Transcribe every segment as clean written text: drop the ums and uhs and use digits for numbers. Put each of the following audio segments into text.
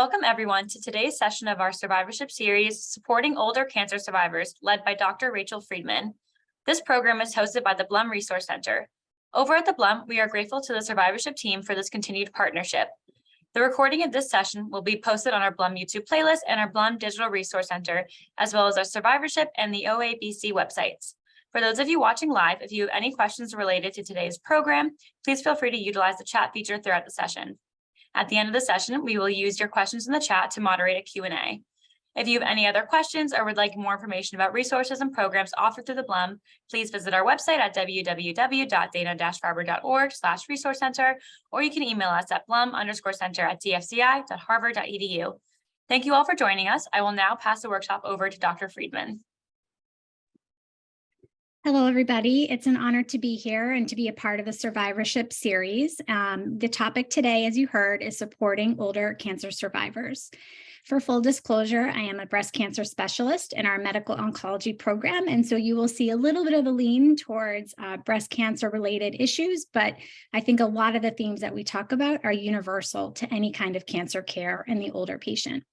Welcome everyone to today's session of our survivorship series, Supporting Older Cancer Survivors, led by Dr. Rachel Friedman. This program is hosted by the Blum Resource Center. Over at the Blum, we are grateful to the survivorship team for this continued partnership. The recording of this session will be posted on our Blum YouTube playlist and our Blum Digital Resource Center, as well as our survivorship and the OABC websites. For those of you watching live, if you have any questions related to today's program, please feel free to utilize the chat feature throughout the session. At the end of the session, we will use your questions in the chat to moderate a Q&A. If you have any other questions or would like more information about resources and programs offered through the Blum, please visit our website at www.dana-farber.org/resource center, or you can email us at blum_center@dfci.harvard.edu. Thank you all for joining us. I will now pass the workshop over to Dr. Friedman. Hello, everybody. It's an honor to be here and to be a part of the survivorship series. The topic today, as you heard, is supporting older cancer survivors. For full disclosure, I am a breast cancer specialist in our medical oncology program, and so you will see a little bit of a lean towards breast cancer related issues, but I think a lot of the themes that we talk about are universal to any kind of cancer care in the older patient.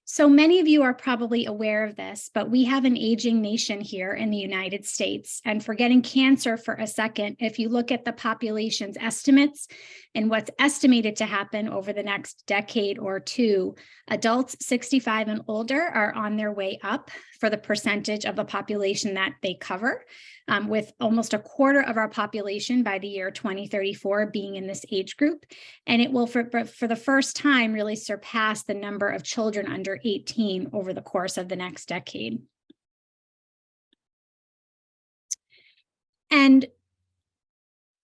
So many of you are probably aware of this, but we have an aging nation here in the United States. And forgetting cancer for a second, if you look at the population's estimates and what's estimated to happen over the next decade or two, adults 65 and older are on their way up for the percentage of the population that they cover, with almost a quarter of our population by the year 2034 being in this age group. And it will, for the first time, really surpass the number of children under 18 over the course of the next decade. And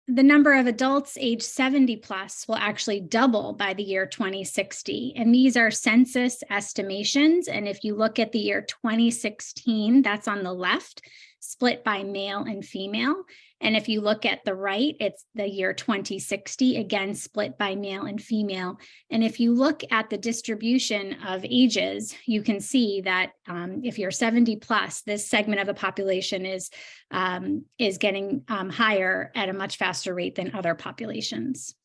the number of adults age 70 plus will actually double by the year 2060. And these are census estimations. And if you look at the year 2016, that's on the left, split by male and female. And if you look at the right, it's the year 2060, again, split by male and female. And if you look at the distribution of ages, you can see that if you're 70 plus, this segment of the population is getting higher at a much faster rate than other populations.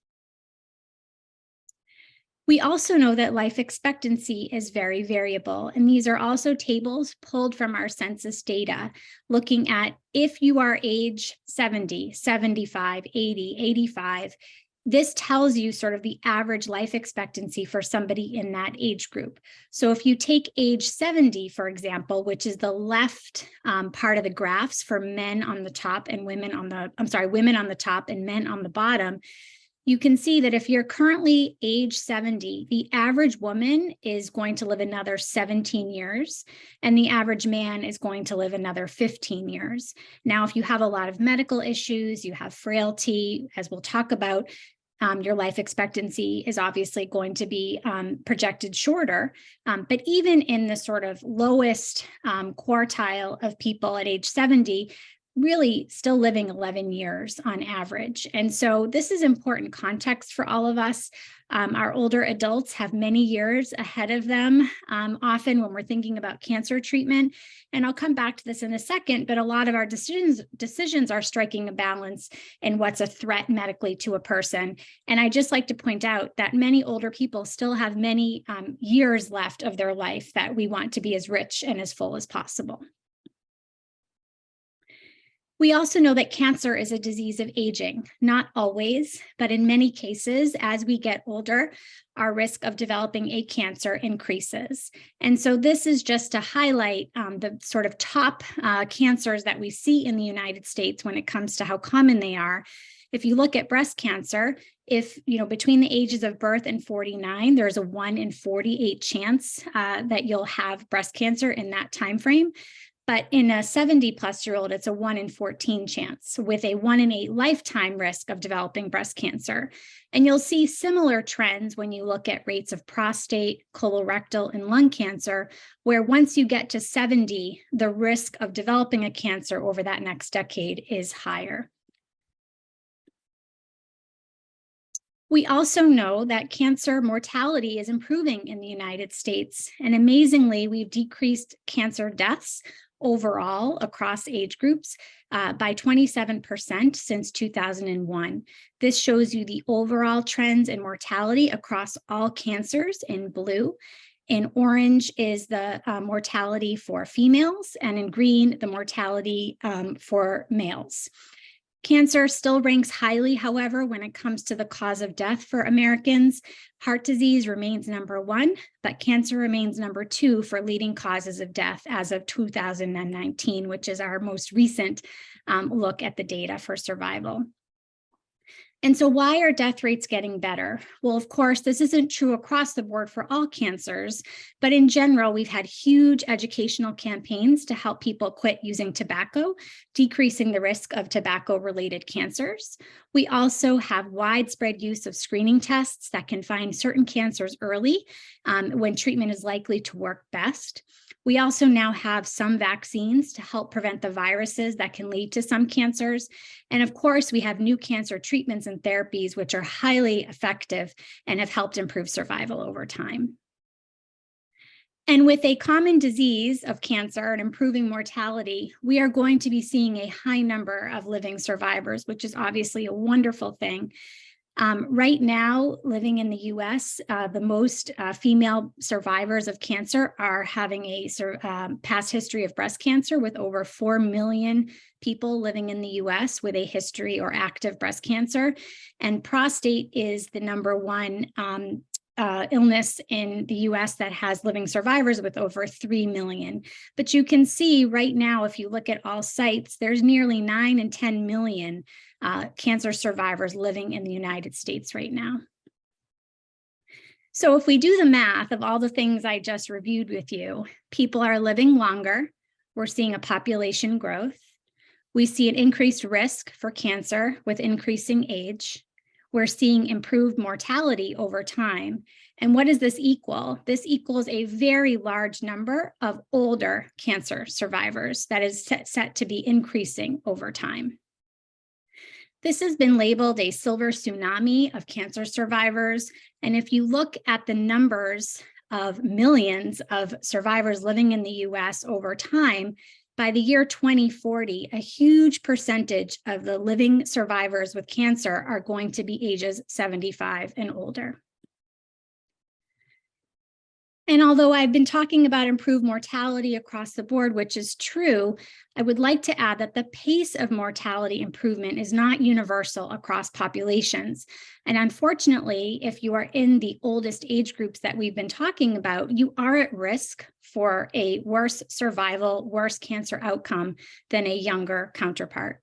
We also know that life expectancy is very variable, and these are also tables pulled from our census data, looking at if you are age 70, 75, 80, 85, this tells you sort of the average life expectancy for somebody in that age group. So if you take age 70, for example, which is the left part of the graphs for men on the top and women on the, women on the top and men on the bottom, you can see that if you're currently age 70, the average woman is going to live another 17 years, and the average man is going to live another 15 years. Now, if you have a lot of medical issues, you have frailty, as we'll talk about, your life expectancy is obviously going to be projected shorter. But even in the sort of lowest quartile of people at age 70, really still living 11 years on average. And so this is important context for all of us. Our older adults have many years ahead of them, often when we're thinking about cancer treatment. And I'll come back to this in a second, but a lot of our decisions are striking a balance in what's a threat medically to a person. And I just like to point out that many older people still have many years left of their life that we want to be as rich and as full as possible. We also know that cancer is a disease of aging, not always, but in many cases, as we get older, our risk of developing a cancer increases. And so this is just to highlight the sort of top cancers that we see in the United States when it comes to how common they are. If you look at breast cancer, if, between the ages of birth and 49, there's a 1 in 48 chance that you'll have breast cancer in that time frame. But in a 70-plus-year-old, it's a 1 in 14 chance with a 1 in 8 lifetime risk of developing breast cancer. And you'll see similar trends when you look at rates of prostate, colorectal, and lung cancer, where once you get to 70, the risk of developing a cancer over that next decade is higher. We also know that cancer mortality is improving in the United States. And amazingly, we've decreased cancer deaths overall across age groups by 27% since 2001. This shows you the overall trends in mortality across all cancers in blue. In orange is the mortality for females, and in green, the mortality for males. Cancer still ranks highly, however, when it comes to the cause of death for Americans. Heart disease remains number 1, but cancer remains number 2 for leading causes of death as of 2019, which is our most recent look at the data for survival. And so why are death rates getting better? Well, of course, this isn't true across the board for all cancers, but in general, we've had huge educational campaigns to help people quit using tobacco, decreasing the risk of tobacco-related cancers. We also have widespread use of screening tests that can find certain cancers early when treatment is likely to work best. We also now have some vaccines to help prevent the viruses that can lead to some cancers. And of course, we have new cancer treatments and therapies, which are highly effective and have helped improve survival over time. And with a common disease of cancer and improving mortality, we are going to be seeing a high number of living survivors, which is obviously a wonderful thing. Right now, living in the US, the most female survivors of cancer are having a past history of breast cancer, with over 4 million people living in the US with a history or active breast cancer. And prostate is the number 1 illness in the US that has living survivors, with over 3 million. But you can see right now, if you look at all sites, there's nearly 9 and 10 million cancer survivors living in the United States right now. So if we do the math of all the things I just reviewed with you, people are living longer. We're seeing a population growth. We see an increased risk for cancer with increasing age. We're seeing improved mortality over time. And what does this equal? This equals a very large number of older cancer survivors that is set to be increasing over time. This has been labeled a silver tsunami of cancer survivors. And if you look at the numbers of millions of survivors living in the US over time, by the year 2040, a huge percentage of the living survivors with cancer are going to be ages 75 and older. And although I've been talking about improved mortality across the board, which is true, I would like to add that the pace of mortality improvement is not universal across populations. And unfortunately, if you are in the oldest age groups that we've been talking about, you are at risk for a worse survival, worse cancer outcome than a younger counterpart.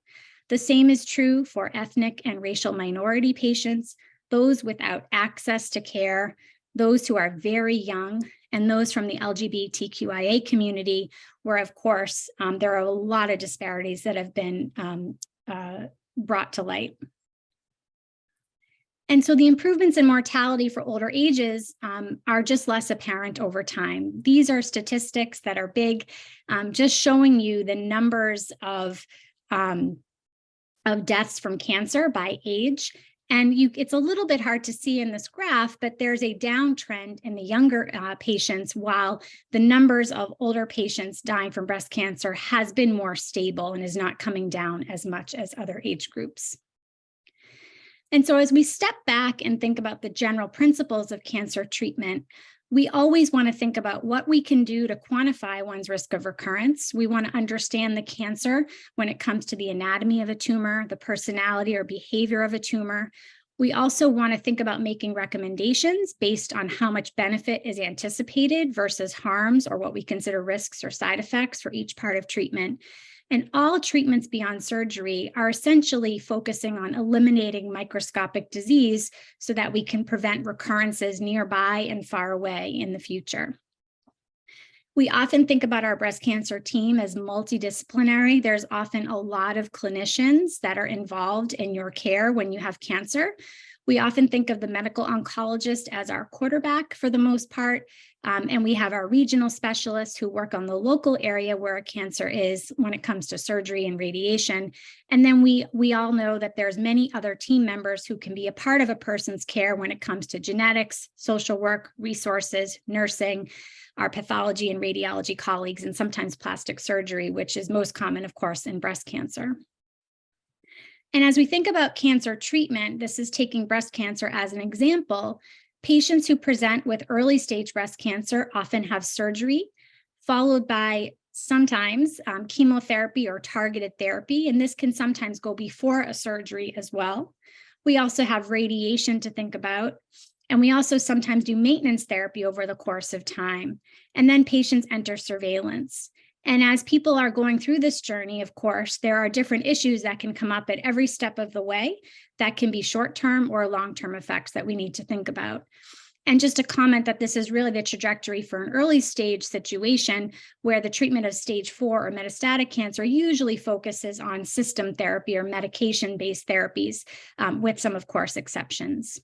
The same is true for ethnic and racial minority patients, those without access to care, those who are very young, and those from the LGBTQIA community, where, of course, there are a lot of disparities that have been brought to light. And so the improvements in mortality for older ages are just less apparent over time. These are statistics that are big, just showing you the numbers of deaths from cancer by age. And it's a little bit hard to see in this graph, but there's a downtrend in the younger patients, while the numbers of older patients dying from breast cancer has been more stable and is not coming down as much as other age groups. And so as we step back and think about the general principles of cancer treatment, we always want to think about what we can do to quantify one's risk of recurrence. We want to understand the cancer when it comes to the anatomy of a tumor, the personality or behavior of a tumor. We also want to think about making recommendations based on how much benefit is anticipated versus harms, or what we consider risks or side effects for each part of treatment. And all treatments beyond surgery are essentially focusing on eliminating microscopic disease so that we can prevent recurrences nearby and far away in the future. We often think about our breast cancer team as multidisciplinary. There's often a lot of clinicians that are involved in your care when you have cancer. We often think of the medical oncologist as our quarterback for the most part, and we have our regional specialists who work on the local area where a cancer is when it comes to surgery and radiation. And then we all know that there's many other team members who can be a part of a person's care when it comes to genetics, social work, resources, nursing, our pathology and radiology colleagues, and sometimes plastic surgery, which is most common, of course, in breast cancer. And as we think about cancer treatment, this is taking breast cancer as an example. Patients who present with early stage breast cancer often have surgery, followed by sometimes chemotherapy or targeted therapy, and this can sometimes go before a surgery as well. We also have radiation to think about, and we also sometimes do maintenance therapy over the course of time. And then patients enter surveillance. And as people are going through this journey, of course, there are different issues that can come up at every step of the way that can be short-term or long-term effects that we need to think about. And just to comment that this is really the trajectory for an early stage situation where the treatment of stage 4 or metastatic cancer usually focuses on system therapy or medication-based therapies, with some, of course, exceptions.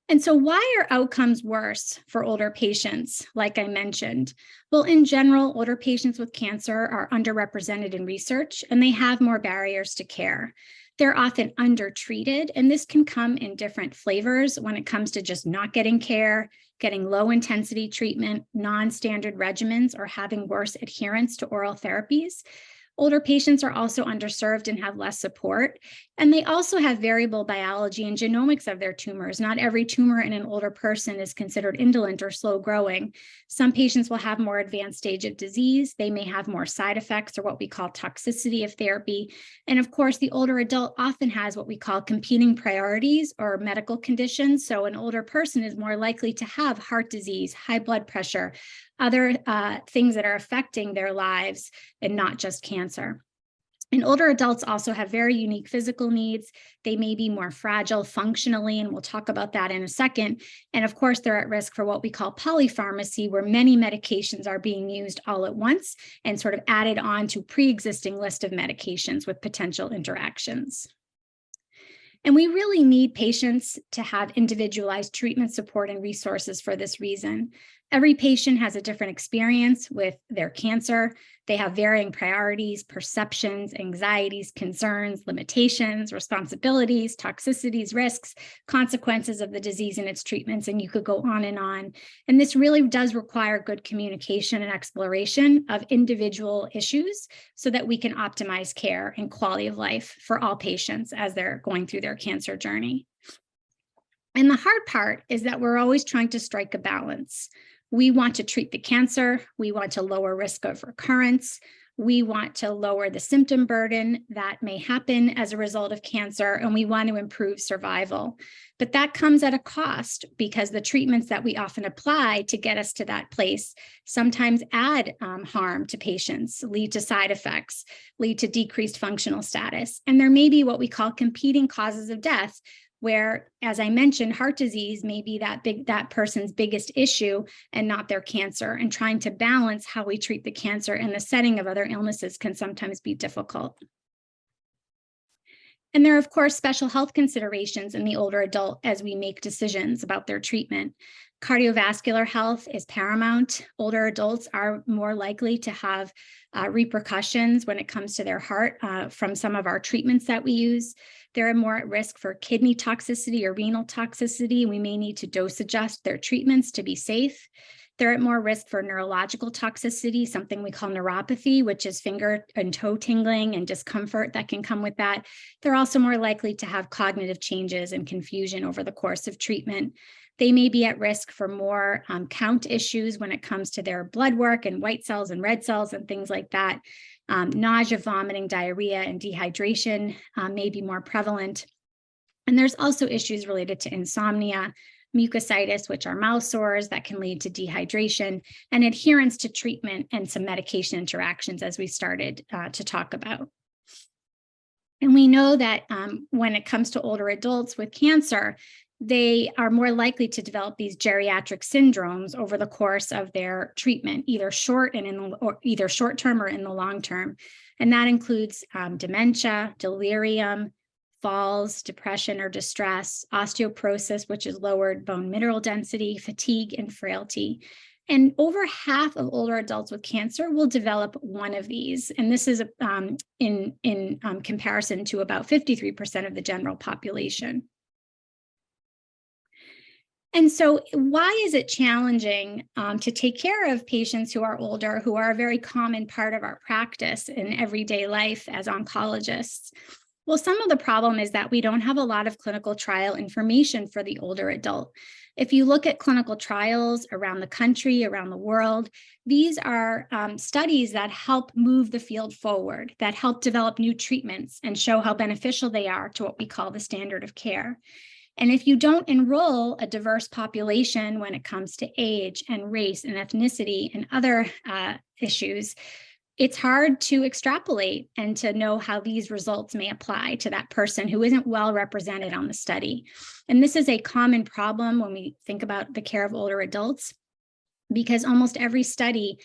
And so why are outcomes worse for older patients, like I mentioned? Well, in general, older patients with cancer are underrepresented in research, and they have more barriers to care. They're often undertreated, and this can come in different flavors when it comes to just not getting care, getting low intensity treatment, non-standard regimens, or having worse adherence to oral therapies. Older patients are also underserved and have less support, and they also have variable biology and genomics of their tumors. Not every tumor in an older person is considered indolent or slow growing. Some patients will have more advanced stage of disease. They may have more side effects or what we call toxicity of therapy. And of course, the older adult often has what we call competing priorities or medical conditions. So an older person is more likely to have heart disease, high blood pressure, other things that are affecting their lives and not just cancer. And older adults also have very unique physical needs. They may be more fragile functionally, and we'll talk about that in a second. And of course, they're at risk for what we call polypharmacy, where many medications are being used all at once and sort of added on to pre-existing list of medications with potential interactions. And we really need patients to have individualized treatment support and resources for this reason. Every patient has a different experience with their cancer. They have varying priorities, perceptions, anxieties, concerns, limitations, responsibilities, toxicities, risks, consequences of the disease and its treatments, and you could go on. And this really does require good communication and exploration of individual issues so that we can optimize care and quality of life for all patients as they're going through their cancer journey. And the hard part is that we're always trying to strike a balance. We want to treat the cancer. We want to lower risk of recurrence. We want to lower the symptom burden that may happen as a result of cancer, and we want to improve survival. But that comes at a cost because the treatments that we often apply to get us to that place sometimes add harm to patients, lead to side effects, lead to decreased functional status. And there may be what we call competing causes of death, where, as I mentioned, heart disease may be that person's biggest issue and not their cancer. And trying to balance how we treat the cancer in the setting of other illnesses can sometimes be difficult. And there are, of course, special health considerations in the older adult as we make decisions about their treatment. Cardiovascular health is paramount. Older adults are more likely to have repercussions when it comes to their heart from some of our treatments that we use. They're more at risk for kidney toxicity or renal toxicity. We may need to dose adjust their treatments to be safe. They're at more risk for neurological toxicity, something we call neuropathy, which is finger and toe tingling and discomfort that can come with that. They're also more likely to have cognitive changes and confusion over the course of treatment. They may be at risk for more count issues when it comes to their blood work and white cells and red cells and things like that. Nausea, vomiting, diarrhea, and dehydration may be more prevalent. And there's also issues related to insomnia, mucositis, which are mouth sores that can lead to dehydration, and adherence to treatment and some medication interactions, as we started to talk about. And we know that when it comes to older adults with cancer, they are more likely to develop these geriatric syndromes over the course of their treatment, either either short term or in the long term. And that includes dementia, delirium, falls, depression or distress, osteoporosis, which is lowered bone mineral density, fatigue, and frailty. And over half of older adults with cancer will develop one of these. And this is in comparison to about 53% of the general population. And so why is it challenging to take care of patients who are older, who are a very common part of our practice in everyday life as oncologists? Well, some of the problem is that we don't have a lot of clinical trial information for the older adult. If you look at clinical trials around the country, around the world, these are studies that help move the field forward, that help develop new treatments and show how beneficial they are to what we call the standard of care. And if you don't enroll a diverse population when it comes to age and race and ethnicity and other issues, it's hard to extrapolate and to know how these results may apply to that person who isn't well represented on the study. And this is a common problem when we think about the care of older adults, because almost every study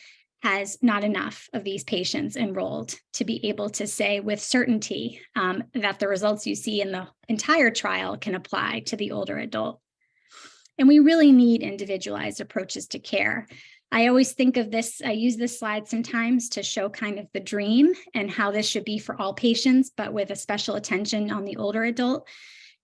has not enough of these patients enrolled to be able to say with certainty that the results you see in the entire trial can apply to the older adult. And we really need individualized approaches to care. I always think of this, I use this slide sometimes to show kind of the dream and how this should be for all patients, but with a special attention on the older adult.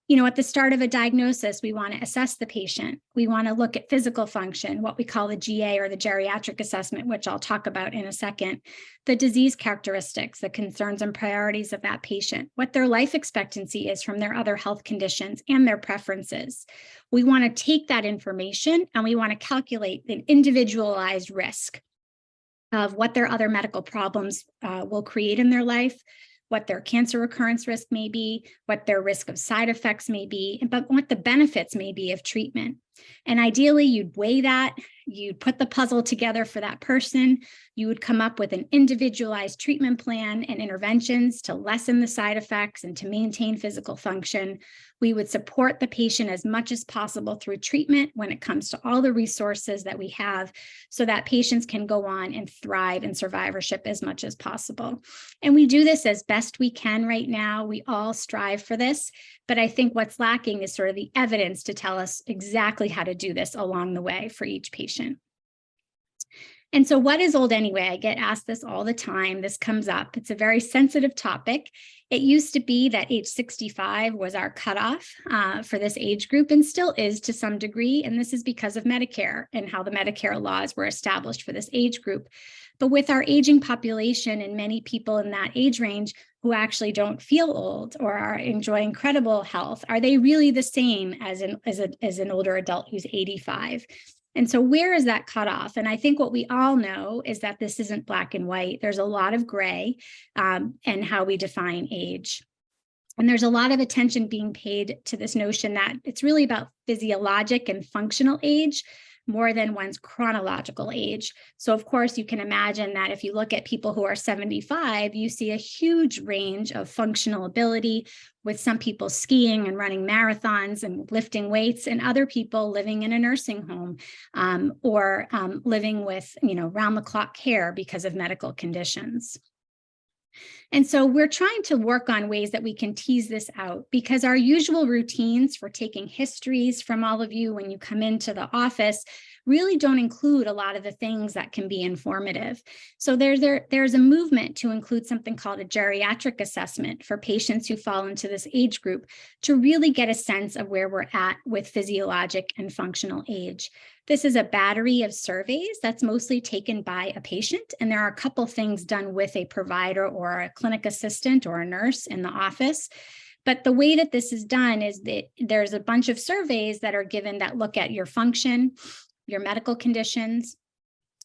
You know, at the start of a diagnosis, we want to assess the patient. We want to look at physical function, what we call the GA or the geriatric assessment, which I'll talk about in a second, the disease characteristics, the concerns and priorities of that patient, what their life expectancy is from their other health conditions and their preferences. We want to take that information and we want to calculate an individualized risk of what their other medical problems will create in their life, what their cancer recurrence risk may be, what their risk of side effects may be, but what the benefits may be of treatment. And ideally, you'd weigh that, you'd put the puzzle together for that person, you would come up with an individualized treatment plan and interventions to lessen the side effects and to maintain physical function. We would support the patient as much as possible through treatment when it comes to all the resources that we have so that patients can go on and thrive in survivorship as much as possible. And we do this as best we can right now. We all strive for this, but I think what's lacking is sort of the evidence to tell us exactly how to do this along the way for each patient. And so what is old anyway? I get asked this all the time. This comes up. It's a very sensitive topic. It used to be that age 65 was our cutoff for this age group and still is to some degree. And this is because of Medicare and how the Medicare laws were established for this age group. But with our aging population and many people in that age range who actually don't feel old or are enjoying incredible health, are they really the same as an older adult who's 85? And so where is that cutoff? And I think what we all know is that this isn't black and white. There's a lot of gray in how we define age. And there's a lot of attention being paid to this notion that it's really about physiologic and functional age more than one's chronological age. So of course, you can imagine that if you look at people who are 75, you see a huge range of functional ability, with some people skiing and running marathons and lifting weights, and other people living in a nursing home or living with, round-the-clock care because of medical conditions. And so we're trying to work on ways that we can tease this out, because our usual routines for taking histories from all of you when you come into the office really don't include a lot of the things that can be informative. So there's a movement to include something called a geriatric assessment for patients who fall into this age group to really get a sense of where we're at with physiologic and functional age. This is a battery of surveys that's mostly taken by a patient, and there are a couple things done with a provider or a clinic assistant or a nurse in the office. But the way that this is done is that there's a bunch of surveys that are given that look at your function, your medical conditions,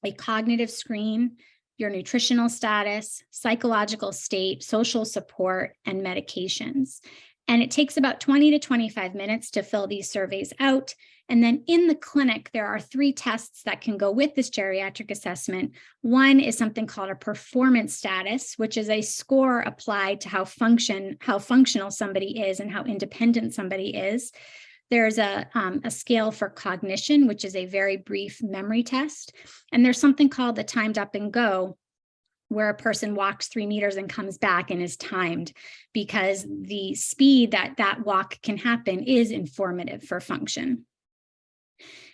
a cognitive screen, your nutritional status, psychological state, social support, and medications. And it takes about 20 to 25 minutes to fill these surveys out. And then in the clinic, there are 3 tests that can go with this geriatric assessment. One is something called a performance status, which is a score applied to how functional somebody is and how independent somebody is. There's a scale for cognition, which is a very brief memory test. And there's something called the timed up and go, where a person walks 3 meters and comes back and is timed, because the speed that that walk can happen is informative for function.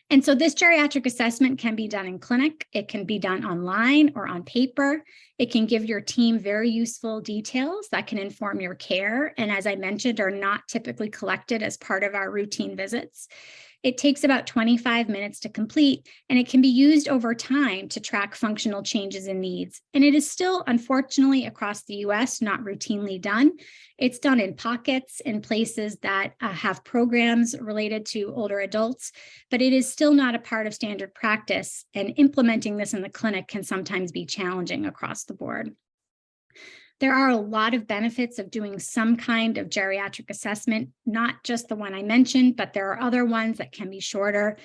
And so this geriatric assessment can be done in clinic. It can be done online or on paper. It can give your team very useful details that can inform your care, and as I mentioned, are not typically collected as part of our routine visits. It takes about 25 minutes to complete, and it can be used over time to track functional changes and needs. And it is still, unfortunately, across the US, not routinely done. It's done in pockets in places that have programs related to older adults, but it is still not a part of standard practice, and implementing this in the clinic can sometimes be challenging across the board. There are a lot of benefits of doing some kind of geriatric assessment, not just the one I mentioned, but there are other ones that can be shorter.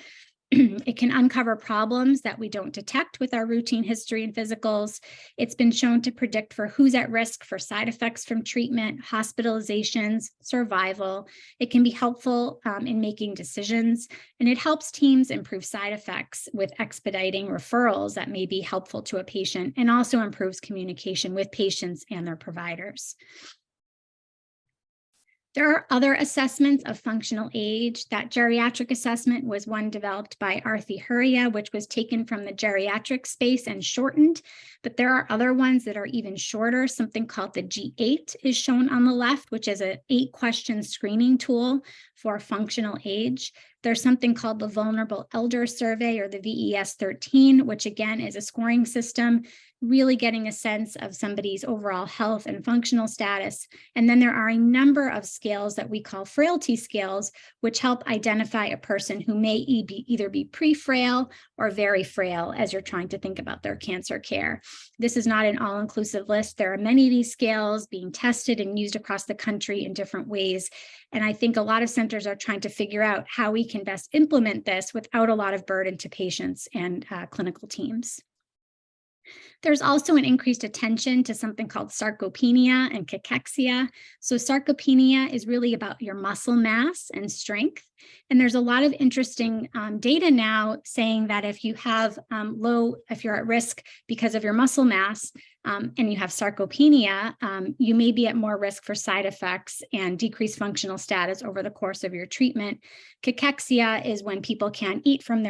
It can uncover problems that we don't detect with our routine history and physicals. It's been shown to predict for who's at risk for side effects from treatment, hospitalizations, survival. It can be helpful in making decisions, and it helps teams improve side effects with expediting referrals that may be helpful to a patient, and also improves communication with patients and their providers. There are other assessments of functional age. That geriatric assessment was one developed by Arthi Huria, which was taken from the geriatric space and shortened, but there are other ones that are even shorter. Something called the G8 is shown on the left, which is an 8-question screening tool for functional age. There's something called the Vulnerable Elder Survey, or the VES-13, which again is a scoring system, really getting a sense of somebody's overall health and functional status. And then there are a number of scales that we call frailty scales, which help identify a person who may either be pre-frail or very frail as you're trying to think about their cancer care. This is not an all-inclusive list. There are many of these scales being tested and used across the country in different ways. And I think a lot of centers are trying to figure out how we can best implement this without a lot of burden to patients and clinical teams. There's also an increased attention to something called sarcopenia and cachexia. So sarcopenia is really about your muscle mass and strength. And there's a lot of interesting data now saying that if you have if you're at risk because of your muscle mass and you have sarcopenia, you may be at more risk for side effects and decreased functional status over the course of your treatment. Cachexia is when people can't eat from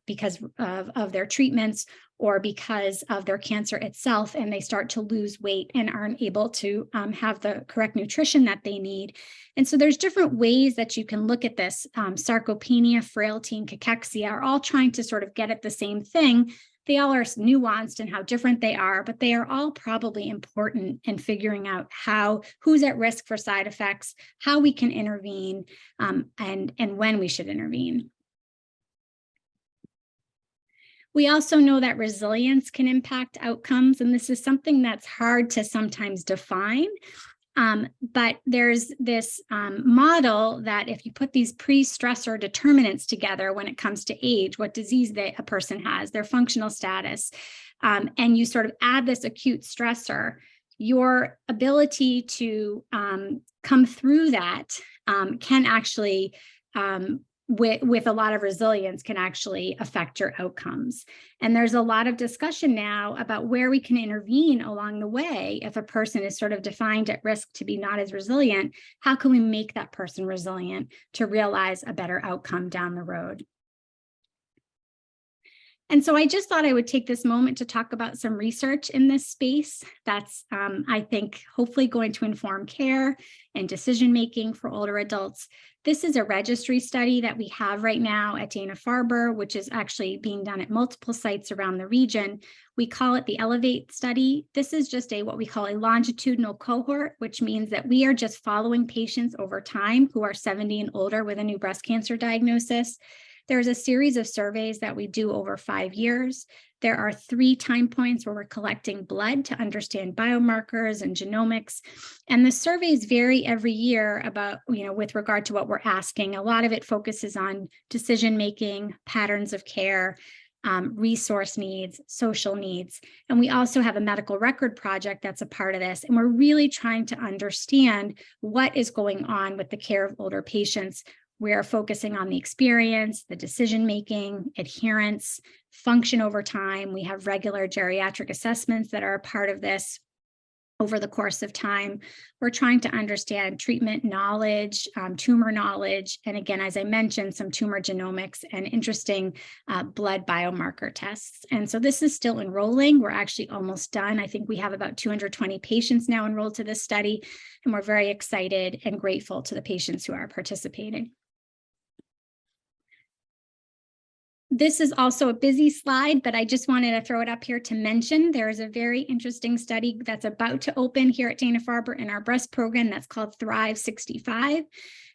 because of their treatments, or because of their cancer itself, and they start to lose weight and aren't able to have the correct nutrition that they need. And so there's different ways that you can look at this. Sarcopenia, frailty, and cachexia are all trying to sort of get at the same thing. They all are nuanced in how different they are, but they are all probably important in figuring out who's at risk for side effects, how we can intervene, and when we should intervene. We also know that resilience can impact outcomes, and this is something that's hard to sometimes define. But there's this model that if you put these pre-stressor determinants together when it comes to age, what disease a person has, their functional status, and you sort of add this acute stressor, your ability to come through that can actually with a lot of resilience can actually affect your outcomes. And there's a lot of discussion now about where we can intervene along the way. If a person is sort of defined at risk to be not as resilient, how can we make that person resilient to realize a better outcome down the road? And so I just thought I would take this moment to talk about some research in this space that's, I think, hopefully going to inform care and decision-making for older adults. This is a registry study that we have right now at Dana-Farber, which is actually being done at multiple sites around the region. We call it the Elevate study. This is just what we call a longitudinal cohort, which means that we are just following patients over time who are 70 and older with a new breast cancer diagnosis. There's a series of surveys that we do over 5 years. There are 3 time points where we're collecting blood to understand biomarkers and genomics. And the surveys vary every year about, with regard to what we're asking. A lot of it focuses on decision-making, patterns of care, resource needs, social needs. And we also have a medical record project that's a part of this. And we're really trying to understand what is going on with the care of older patients We are focusing on the experience, the decision-making, adherence, function over time. We have regular geriatric assessments that are a part of this over the course of time. We're trying to understand treatment knowledge, tumor knowledge, and again, as I mentioned, some tumor genomics and interesting blood biomarker tests. And so this is still enrolling. We're actually almost done. I think we have about 220 patients now enrolled to this study, and we're very excited and grateful to the patients who are participating. This is also a busy slide, but I just wanted to throw it up here to mention there is a very interesting study that's about to open here at Dana-Farber in our breast program that's called Thrive 65.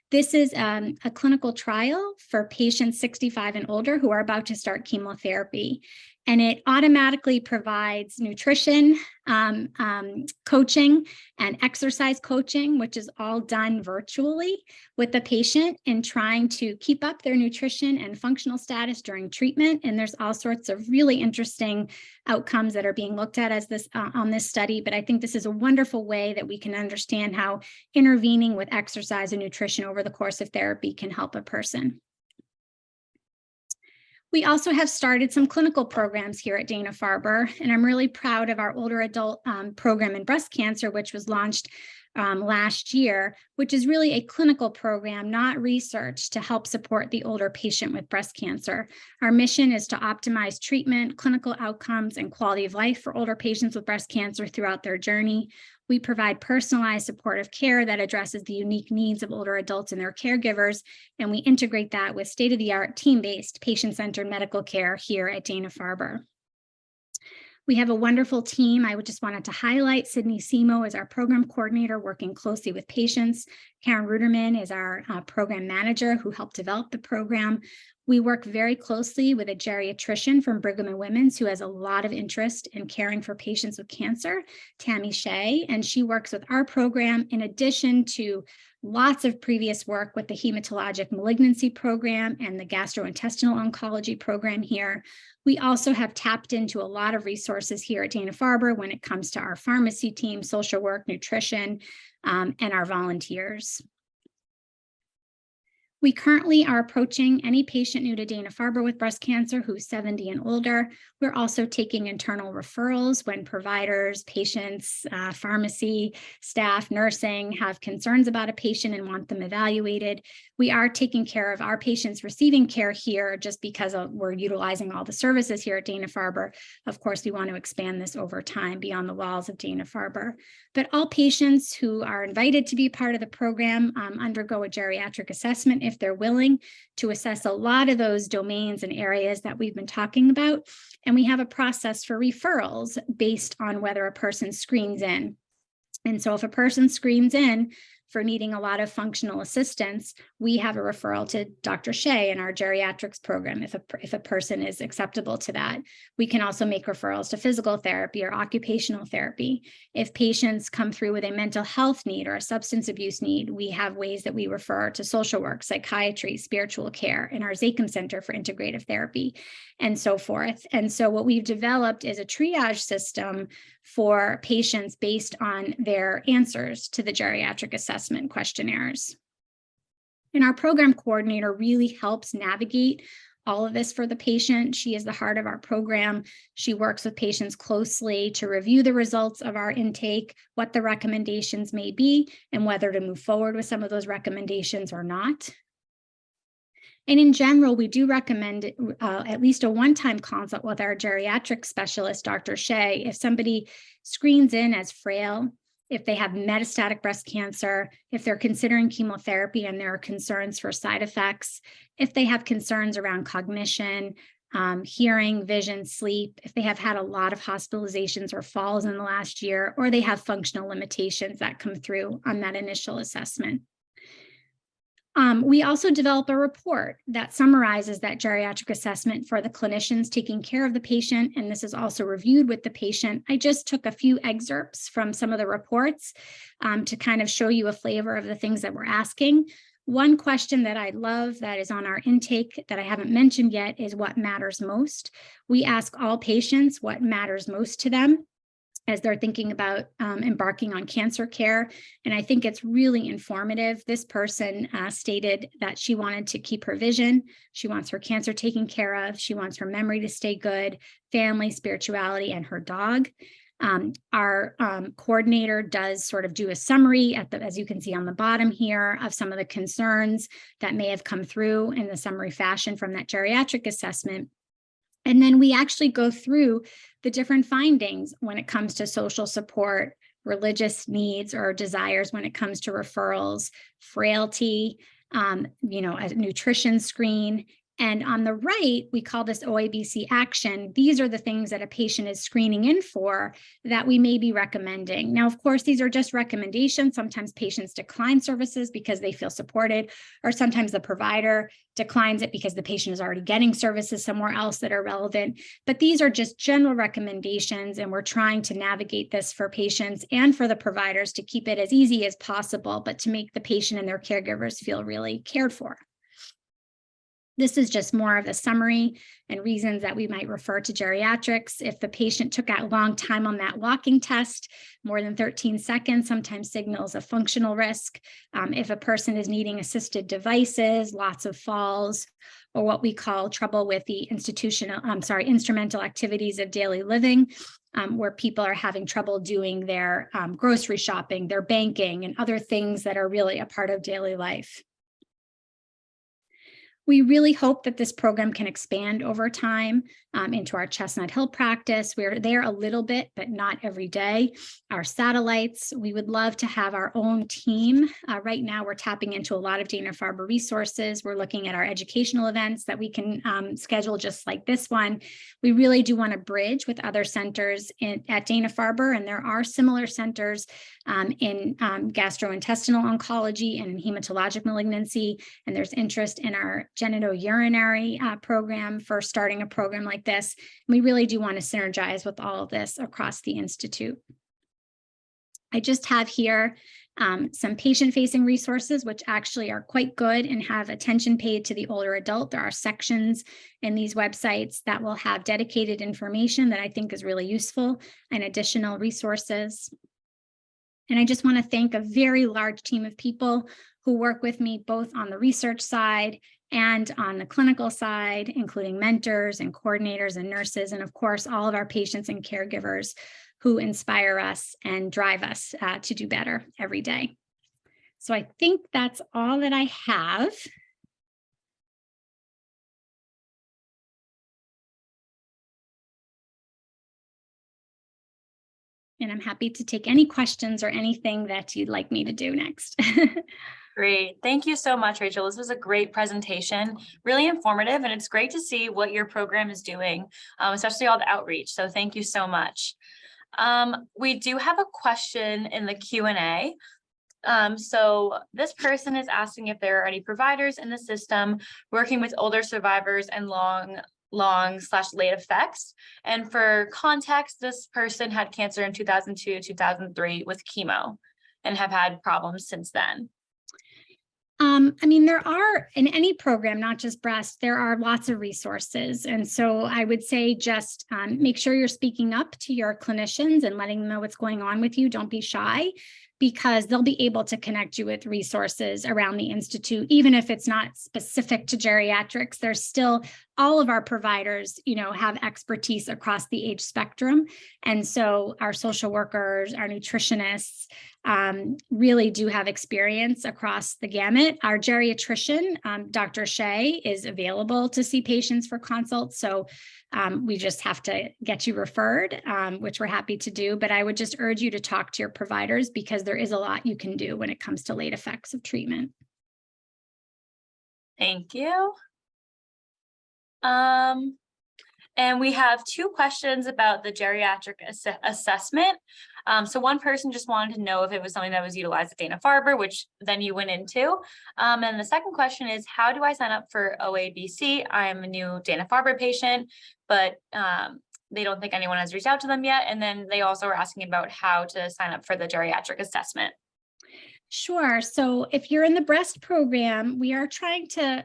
This is a clinical trial for patients 65 and older who are about to start chemotherapy. And it automatically provides nutrition, coaching, and exercise coaching, which is all done virtually with the patient in trying to keep up their nutrition and functional status during treatment. And there's all sorts of really interesting outcomes that are being looked at as this on this study. But I think this is a wonderful way that we can understand how intervening with exercise and nutrition over the course of therapy can help a person. We also have started some clinical programs here at Dana-Farber, and I'm really proud of our older adult program in breast cancer, which was launched last year, which is really a clinical program, not research, to help support the older patient with breast cancer. Our mission is to optimize treatment, clinical outcomes, and quality of life for older patients with breast cancer throughout their journey. We provide personalized supportive care that addresses the unique needs of older adults and their caregivers, and we integrate that with state-of-the-art, team-based, patient-centered medical care here at Dana-Farber. We have a wonderful team. I just wanted to highlight Sydney Simo as our program coordinator, working closely with patients. Karen Ruderman is our program manager who helped develop the program. We work very closely with a geriatrician from Brigham and Women's who has a lot of interest in caring for patients with cancer, Tammy Shea, and she works with our program in addition to lots of previous work with the hematologic malignancy program and the gastrointestinal oncology program here. We also have tapped into a lot of resources here at Dana-Farber when it comes to our pharmacy team, social work, nutrition, and our volunteers. We currently are approaching any patient new to Dana-Farber with breast cancer who's 70 and older. We're also taking internal referrals when providers, patients, pharmacy staff, nursing have concerns about a patient and want them evaluated. We are taking care of our patients receiving care here just because we're utilizing all the services here at Dana-Farber. Of course, we want to expand this over time beyond the walls of Dana-Farber. But all patients who are invited to be part of the program undergo a geriatric assessment if they're willing, to assess a lot of those domains and areas that we've been talking about. And we have a process for referrals based on whether a person screens in. And so if a person screens in for needing a lot of functional assistance, we have a referral to Dr. Shea in our geriatrics program if a person is acceptable to that. We can also make referrals to physical therapy or occupational therapy. If patients come through with a mental health need or a substance abuse need, we have ways that we refer to social work, psychiatry, spiritual care, and our Zakim Center for Integrative Therapy, and so forth. And so what we've developed is a triage system for patients based on their answers to the geriatric assessment questionnaires. And our program coordinator really helps navigate all of this for the patient. She is the heart of our program. She works with patients closely to review the results of our intake, what the recommendations may be, and whether to move forward with some of those recommendations or not. And in general, we do recommend at least a one-time consult with our geriatric specialist, Dr. Shea, if somebody screens in as frail, if they have metastatic breast cancer, if they're considering chemotherapy and there are concerns for side effects, if they have concerns around cognition, hearing, vision, sleep, if they have had a lot of hospitalizations or falls in the last year, or they have functional limitations that come through on that initial assessment. We also develop a report that summarizes that geriatric assessment for the clinicians taking care of the patient, and this is also reviewed with the patient. I just took a few excerpts from some of the reports to kind of show you a flavor of the things that we're asking. One question that I love that is on our intake that I haven't mentioned yet is what matters most. We ask all patients what matters most to them. as they're thinking about embarking on cancer care. And I think it's really informative. This person stated that she wanted to keep her vision. She wants her cancer taken care of. She wants her memory to stay good, family, spirituality, and her dog. Our coordinator does sort of do a summary as you can see on the bottom here, of some of the concerns that may have come through in the summary fashion from that geriatric assessment. And then we actually go through the different findings when it comes to social support, religious needs or desires when it comes to referrals, frailty, a nutrition screen. And on the right, we call this OABC action. These are the things that a patient is screening in for that we may be recommending. Now, of course, these are just recommendations. Sometimes patients decline services because they feel supported, or sometimes the provider declines it because the patient is already getting services somewhere else that are relevant. But these are just general recommendations, and we're trying to navigate this for patients and for the providers to keep it as easy as possible, but to make the patient and their caregivers feel really cared for. This is just more of a summary and reasons that we might refer to geriatrics. If the patient took a long time on that walking test, more than 13 seconds, sometimes signals a functional risk. If a person is needing assisted devices, lots of falls, or what we call trouble with the instrumental activities of daily living, where people are having trouble doing their grocery shopping, their banking, and other things that are really a part of daily life. We really hope that this program can expand over time into our Chestnut Hill practice. We're there a little bit, but not every day. Our satellites, we would love to have our own team. Right now, we're tapping into a lot of Dana-Farber resources. We're looking at our educational events that we can schedule just like this one. We really do want to bridge with other centers at Dana-Farber, and there are similar centers in gastrointestinal oncology and in hematologic malignancy, and there's interest in our genitourinary program for starting a program like this. We really do want to synergize with all of this across the Institute. I just have here some patient-facing resources, which actually are quite good and have attention paid to the older adult. There are sections in these websites that will have dedicated information that I think is really useful and additional resources. And I just want to thank a very large team of people who work with me both on the research side and on the clinical side, including mentors and coordinators and nurses, and of course, all of our patients and caregivers who inspire us and drive us to do better every day. So I think that's all that I have. And I'm happy to take any questions or anything that you'd like me to do next. Great. Thank you so much, Rachel. This was a great presentation, really informative, and it's great to see what your program is doing, especially all the outreach. So thank you so much. We do have a question in the Q&A. So this person is asking if there are any providers in the system working with older survivors and long/late effects. And for context, this person had cancer in 2002, 2003 with chemo and have had problems since then. There are in any program, not just breast, there are lots of resources. And so I would say just make sure you're speaking up to your clinicians and letting them know what's going on with you. Don't be shy, because they'll be able to connect you with resources around the Institute, even if it's not specific to geriatrics. There's still all of our providers, have expertise across the age spectrum. And so our social workers, our nutritionists really do have experience across the gamut. Our geriatrician, Dr. Shea, is available to see patients for consults. So we just have to get you referred, which we're happy to do. But I would just urge you to talk to your providers, because there is a lot you can do when it comes to late effects of treatment. Thank you. And we have two questions about the geriatric assessment. So one person just wanted to know if it was something that was utilized at Dana-Farber, which then you went into. And the second question is, how do I sign up for OABC? I am a new Dana-Farber patient, but they don't think anyone has reached out to them yet. And then they also are asking about how to sign up for the geriatric assessment. Sure. So if you're in the breast program, we are trying to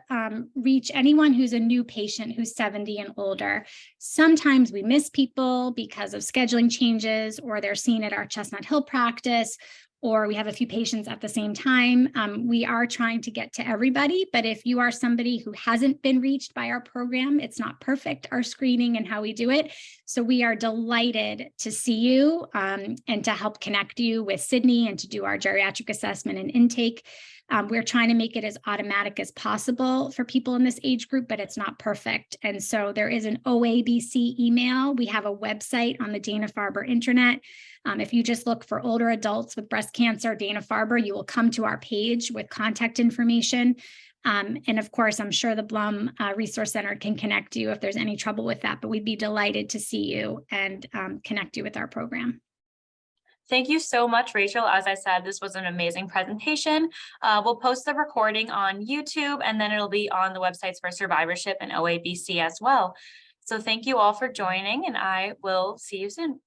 reach anyone who's a new patient who's 70 and older. Sometimes we miss people because of scheduling changes, or they're seen at our Chestnut Hill practice, or we have a few patients at the same time. We are trying to get to everybody, but if you are somebody who hasn't been reached by our program, it's not perfect, our screening and how we do it. So we are delighted to see you and to help connect you with Sydney and to do our geriatric assessment and intake. We're trying to make it as automatic as possible for people in this age group, but it's not perfect. And so there is an OABC email. We have a website on the Dana-Farber intranet. If you just look for older adults with breast cancer, Dana-Farber, you will come to our page with contact information. And of course, I'm sure the Blum Resource Center can connect you if there's any trouble with that, but we'd be delighted to see you and connect you with our program. Thank you so much, Rachel. As I said, this was an amazing presentation. We'll post the recording on YouTube, and then it'll be on the websites for Survivorship and OABC as well. So thank you all for joining, and I will see you soon.